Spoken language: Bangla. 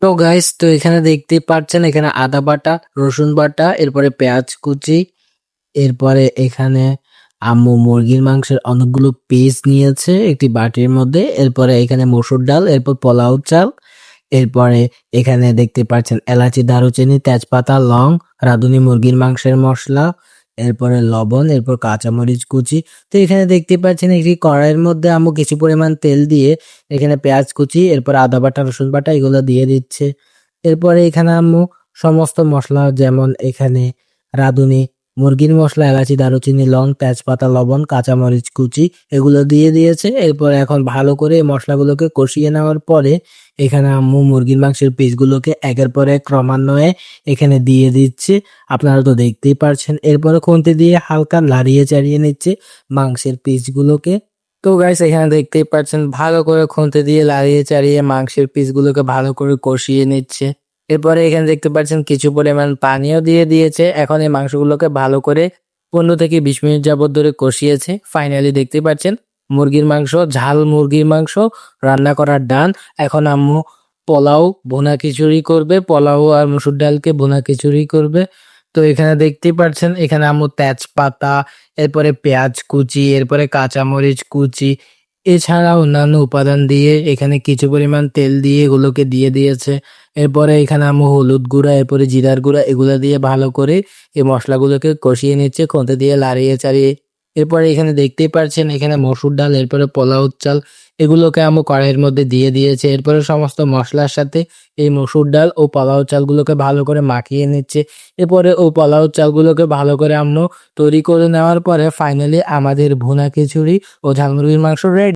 তো গাইস, তো এখানে দেখতেই পাচ্ছেন, এখানে আদা বাটা, রসুন বাটা, এরপরে পেঁয়াজ কুচি, এরপরে এখানে আম্মু মুরগির মাংসের অনেকগুলো পিস নিয়েছে একটি বাটির মধ্যে। এরপরে এখানে মসুর ডাল, এরপর পোলাও চাল, এরপরে এখানে দেখতে পাচ্ছেন এলাচি, দারুচিনি, তেজপাতা, লং, রাঁধুনি মুরগির মাংসের মশলা, এরপরে লবণ, এরপর কাঁচামরিচ কুচি। তো এখানে দেখতে পাচ্ছেন একটি কড়াইয়ের মধ্যে আম্মু কিছু পরিমাণ তেল দিয়ে এখানে পেঁয়াজ কুচি, এরপর আদা বাটা, রসুন বাটা এগুলো দিয়ে দিচ্ছে। এরপরে এখানে আম্মু সমস্ত মশলা, যেমন এখানে রাঁধুনি মুরগির মশলা, এলাচি, দারুচিনি, লং, তেজপাতা, লবণ, কাঁচামরিচ কুচি এগুলো দিয়ে দিয়েছে। এরপর এখন ভালো করে এই মশলাগুলোকে কষিয়ে নেওয়ার পরে এখানে আম্মু মুরগির মাংসের পিসগুলোকে একের পর এক ক্রমান্বয়ে এখানে দিয়ে দিচ্ছে। আপনারা তো দেখতেই পারছেন। এরপরে খুন্তি দিয়ে হালকা নাড়িয়ে চাড়িয়ে নিচ্ছে মাংসের পিসগুলোকে। তো গাইস, এখানে দেখতেই পাচ্ছেন ভালো করে খুন্তি দিয়ে লাড়িয়ে চাড়িয়ে মাংসের পিসগুলোকে ভালো করে কষিয়ে নিচ্ছে। এরপরে এখানে দেখতে পাচ্ছেন কিছু পরিমাণ পানিও দিয়ে দিয়েছে। এখন এই মাংসগুলোকে ভালো করে 15 থেকে 20 মিনিট যাবত ধরে কষিয়েছে। ফাইনালি দেখতে পাচ্ছেন মুরগির মাংস, ঝাল মুরগির মাংস রান্না করার ডান। এখন আম্মু পোলাও ভুনা খিচুড়ি করবে, পোলাও আর মসুর ডালকে ভুনা খিচুড়ি করবে। তো এখানে দেখতেই পাচ্ছেন, এখানে আম্মু তেজপাতা, এরপরে পেঁয়াজ কুচি, এরপরে কাঁচামরিচ কুচি, এছাড়া অন্যান্য উপাদান দিয়ে এখানে কিছু পরিমাণ তেল দিয়ে এগুলোকে দিয়ে দিয়েছে। এরপরে এখানে আম্মু হলুদ গুঁড়া, এরপরে জিরার গুঁড়া এগুলো দিয়ে ভালো করে এই মশলাগুলোকে কষিয়ে নিচ্ছে খুন্তি দিয়ে লাড়িয়ে চাড়িয়ে। এরপরে এখানে দেখতেই পাচ্ছেন এখানে মসুর ডাল, এরপরে পোলাও চাল এগুলোকে আম্মু কড়াইয়ের মধ্যে দিয়ে দিয়েছে। এরপরে সমস্ত মশলার সাথে এই মসুর ডাল ও পোলাও চালগুলোকে ভালো করে মাখিয়ে নিচ্ছে। এরপরে ও পোলাও চালগুলোকে ভালো করে আম্মু তৈরি করে নেওয়ার পরে ফাইনালি আমাদের ভুনা খিচুড়ি ও ঝাল মুরগির মাংস রেডি।